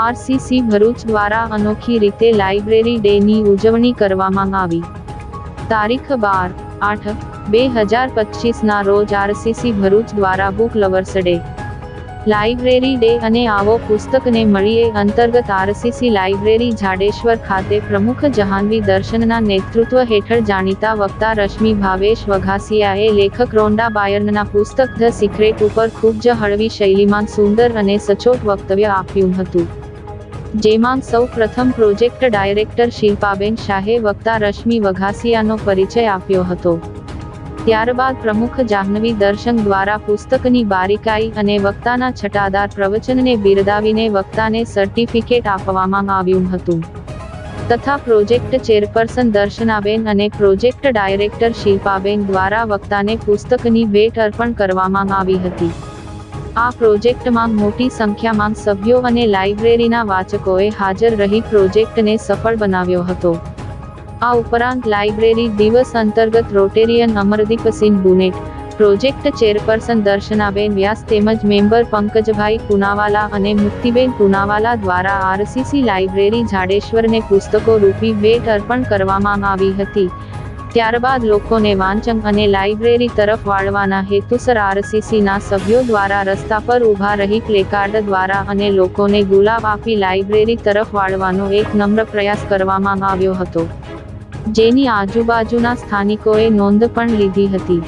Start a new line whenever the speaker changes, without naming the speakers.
RCC Bharuch દ્વારા અનોખી રીતે લાઇબ્રેરી ડેની ઉજવણી કરવામાં આવી. તારીખ 12/8/2025ના રોજ આરસીસી ભરૂચ દ્વારા book lovers day, library day અને આવો પુસ્તકને મળીએ અંતર્ગત આરસીસી લાઇબ્રેરી જાડેશ્વર ખાતે પ્રમુખ જહાનવી દર્શનના નેતૃત્વ હેઠળ જાણીતા વક્તા રશ્મિ ભાવેશ વઘાસિયાએ લેખક રોન્ડા બાયર્નના પુસ્તક ધ સિક્રેટ ઉપર ખૂબ જ હળવી શૈલીમાં સુંદર અને સચોટ વક્તવ્ય આપ્યું હતું, જેમાં સૌ પ્રથમ પ્રોજેક્ટ ડાયરેક્ટર શિલ્પાબેન શાહે વક્તા રશ્મિ વઘાસિયાનો પરિચય આપ્યો હતો. ત્યારબાદ પ્રમુખ જાહ્નવી દર્શન દ્વારા પુસ્તકની બારીકાઈ અને વક્તાના છટાદાર પ્રવચનને બિરદાવીને વક્તાને સર્ટિફિકેટ આપવામાં આવ્યું હતું, તથા પ્રોજેક્ટ ચેરપર્સન દર્શનાબેન અને પ્રોજેક્ટ ડાયરેક્ટર શિલ્પાબેન દ્વારા વક્તાને પુસ્તકની ભેટ અર્પણ કરવામાં આવી હતી. આ પ્રોજેક્ટમાં મોટી સંખ્યામાં સભ્યો અને લાઇબ્રેરીના વાચકોએ હાજર રહી પ્રોજેક્ટને સફળ બનાવ્યો હતો. આ ઉપરાંત લાઇબ્રેરી દિવસ અંતર્ગત રોટેરિયન અમરદીપસિંહ બુનેટ, પ્રોજેક્ટ ચેરપર્સન દર્શનાબેન વ્યાસ તેમજ મેમ્બર પંકજભાઈ પુનાવાલા અને મુક્તિબેન પુનાવાલા દ્વારા આરસીસી લાઇબ્રેરી જાડેશ્વરને પુસ્તકો રૂપી ભેટ અર્પણ કરવામાં આવી હતી. ત્યારબાદ લોકોને વાંચન અને લાઇબ્રેરી તરફ વાળવાના હેતુસર આરસીસીના સભ્યો દ્વારા રસ્તા પર ઊભા રહી પ્લેકાર્ડ દ્વારા અને લોકોને ગુલાબ આપી લાઇબ્રેરી તરફ વાળવાનો એક નમ્ર પ્રયાસ કરવામાં આવ્યો હતો, જેની આજુબાજુના સ્થાનિકોએ નોંધ પણ લીધી હતી.